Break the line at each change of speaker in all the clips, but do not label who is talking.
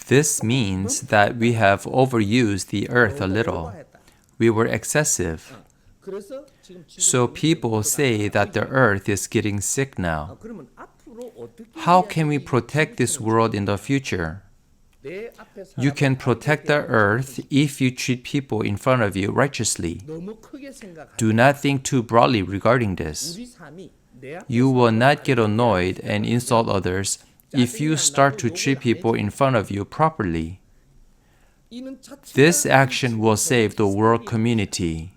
This means that we have overused the earth a little. We were excessive. So people say that the earth is getting sick now. How can we protect this world in the future? You can protect the earth if you treat people in front of you righteously. Do not think too broadly regarding this. You will not get annoyed and insult others if you start to treat people in front of you properly. This action will save the world community.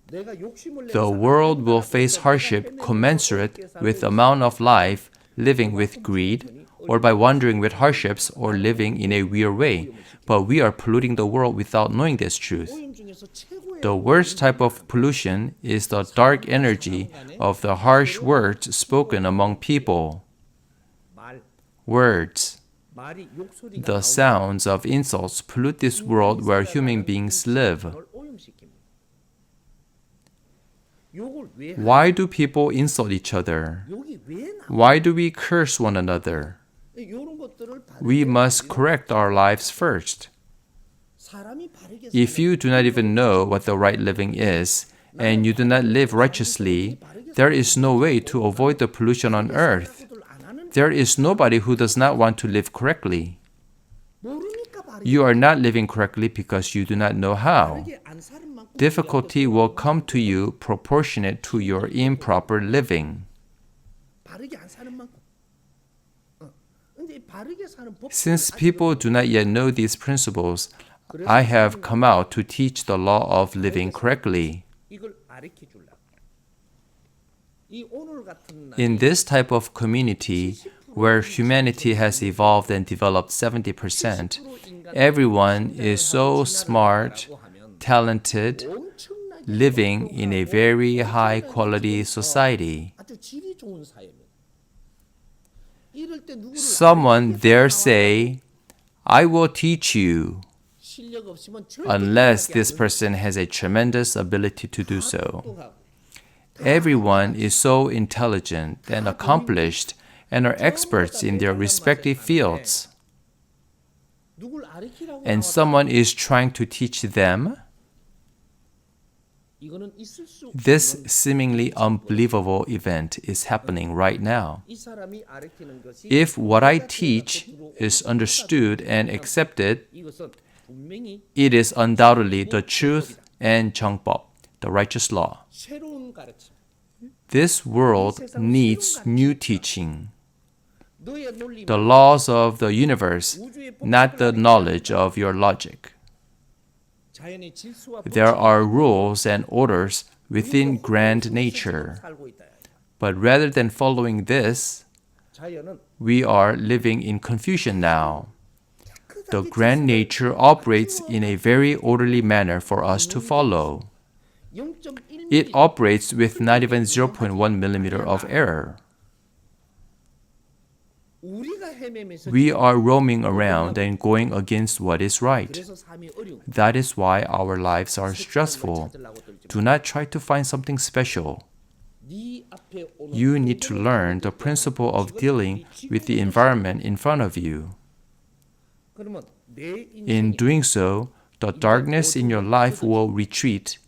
The world will face hardship commensurate with the amount of life living with greed, or by wandering with hardships or living in a weird way, but we are polluting the world without knowing this truth. The worst type of pollution is the dark energy of the harsh words spoken among people. Words. The sounds of insults pollute this world where human beings live. Why do people insult each other? Why do we curse one another? We must correct our lives first. If you do not even know what the right living is, and you do not live righteously, there is no way to avoid the pollution on earth. There is nobody who does not want to live correctly. You are not living correctly because you do not know how. Difficulty will come to you proportionate to your improper living. Since people do not yet know these principles, I have come out to teach the law of living correctly. In this type of community, where humanity has evolved and developed 70%, everyone is so smart, talented, living in a very high-quality society. Someone dare say, "I will teach you," unless this person has a tremendous ability to do so. Everyone is so intelligent and accomplished and are experts in their respective fields. And someone is trying to teach them? This seemingly unbelievable event is happening right now. If what I teach is understood and accepted, it is undoubtedly the truth and 정법, the righteous law. This world needs new teaching. The laws of the universe, not the knowledge of your logic. There are rules and orders within grand nature. But rather than following this, we are living in confusion now. The grand nature operates in a very orderly manner for us to follow. It operates with not even 0.1 millimeter of error. We are roaming around and going against what is right. That is why our lives are stressful. Do not try to find something special. You need to learn the principle of dealing with the environment in front of you. In doing so, the darkness in your life will retreat.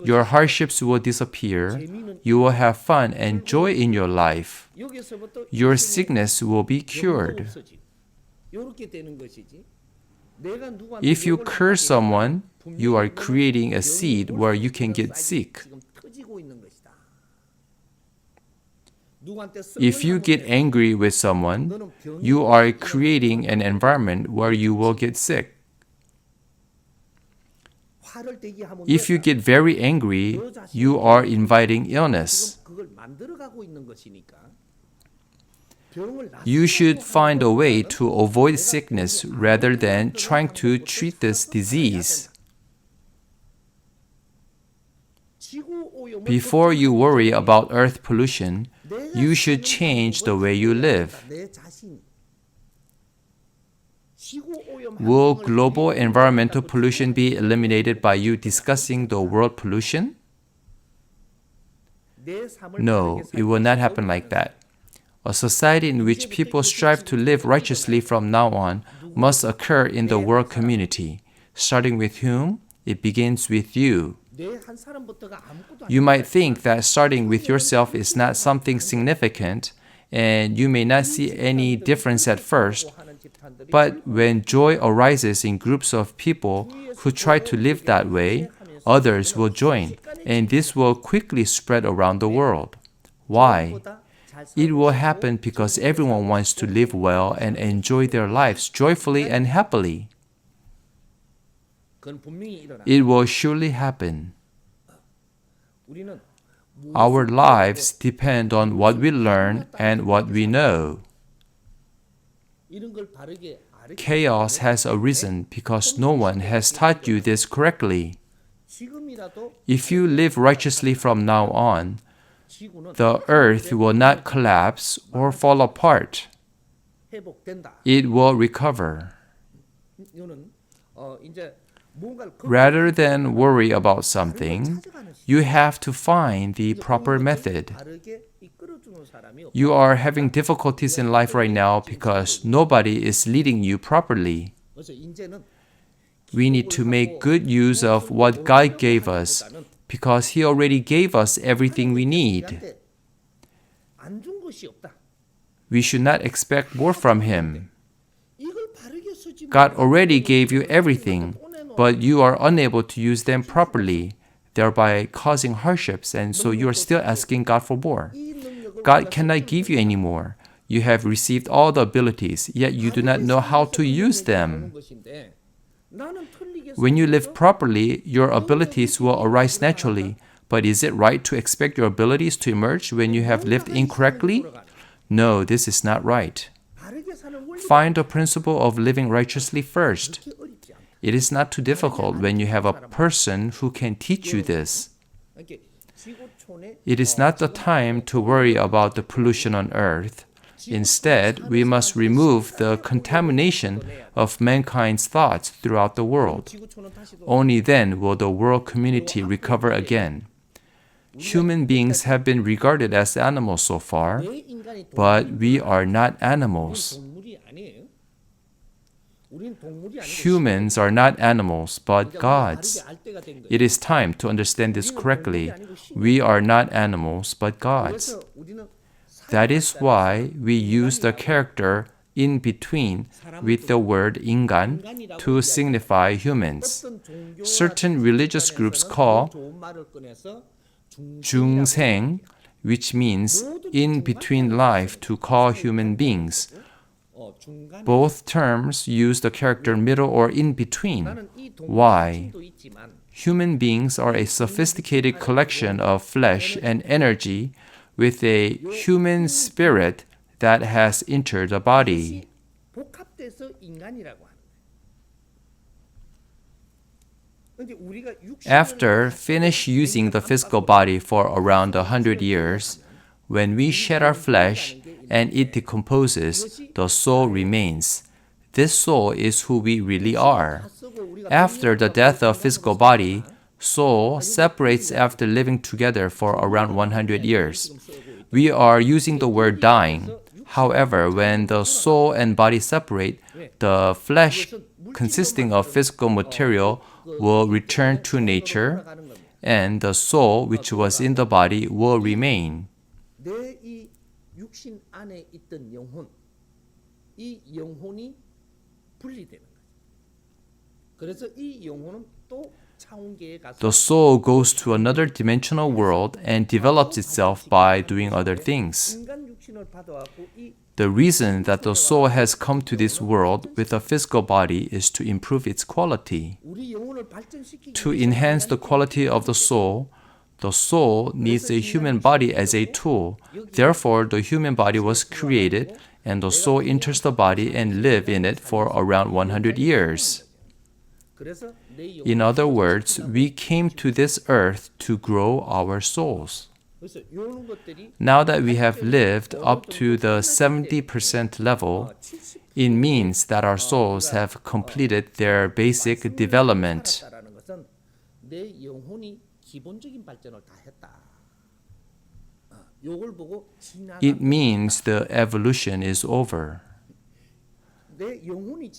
Your hardships will disappear. You will have fun and joy in your life. Your sickness will be cured. If you curse someone, you are creating a seed where you can get sick. If you get angry with someone, you are creating an environment where you will get sick. If you get very angry, you are inviting illness. You should find a way to avoid sickness rather than trying to treat this disease. Before you worry about earth pollution, you should change the way you live. Will global environmental pollution be eliminated by you discussing the world pollution? No, it will not happen like that. A society in which people strive to live righteously from now on must occur in the world community. Starting with whom? It begins with you. You might think that starting with yourself is not something significant, and you may not see any difference at first. But when joy arises in groups of people who try to live that way, others will join, and this will quickly spread around the world. Why? It will happen because everyone wants to live well and enjoy their lives joyfully and happily. It will surely happen. Our lives depend on what we learn and what we know. Chaos has arisen because no one has taught you this correctly. If you live righteously from now on, the earth will not collapse or fall apart. It will recover. Rather than worry about something, you have to find the proper method. You are having difficulties in life right now because nobody is leading you properly. We need to make good use of what God gave us because He already gave us everything we need. We should not expect more from Him. God already gave you everything, but you are unable to use them properly, thereby causing hardships, and so you are still asking God for more. God cannot give you any more. You have received all the abilities, yet you do not know how to use them. When you live properly, your abilities will arise naturally. But is it right to expect your abilities to emerge when you have lived incorrectly? No, this is not right. Find the principle of living righteously first. It is not too difficult when you have a person who can teach you this. It is not the time to worry about the pollution on earth. Instead, we must remove the contamination of mankind's thoughts throughout the world. Only then will the world community recover again. Human beings have been regarded as animals so far, but we are not animals. Humans are not animals, but gods. It is time to understand this correctly. We are not animals, but gods. That is why we use the character in between with the word 인간 to signify humans. Certain religious groups call 중생, which means in between life, to call human beings. Both terms use the character middle or in between. Why? Human beings are a sophisticated collection of flesh and energy with a human spirit that has entered the body. After finish using the physical body for around 100 years, when we shed our flesh and it decomposes, the soul remains. This soul is who we really are. After the death of physical body, soul separates after living together for around 100 years. We are using the word dying. However, when the soul and body separate, the flesh consisting of physical material will return to nature, and the soul which was in the body will remain. The soul goes to another dimensional world and develops itself by doing other things. The reason that the soul has come to this world with a physical body is to improve its quality. To enhance the quality of the soul needs a human body as a tool. Therefore, the human body was created, and the soul enters the body and lives in it for around 100 years. In other words, we came to this earth to grow our souls. Now that we have lived up to the 70% level, it means that our souls have completed their basic development. It means the evolution is over.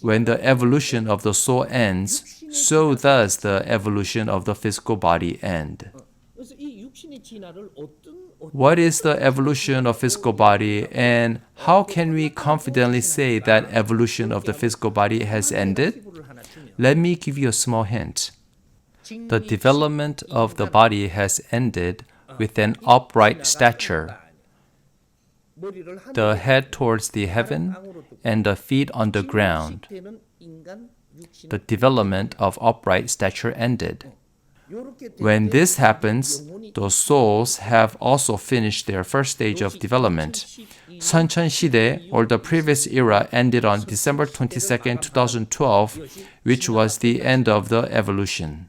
When the evolution of the soul ends, so does the evolution of the physical body end. What is the evolution of physical body, and how can we confidently say that evolution of the physical body has ended? Let me give you a small hint. The development of the body has ended with an upright stature, the head towards the heaven and the feet on the ground. The development of upright stature ended. When this happens, the souls have also finished their first stage of development. Suncheon Shide, or the previous era, ended on December 22, 2012, which was the end of the evolution.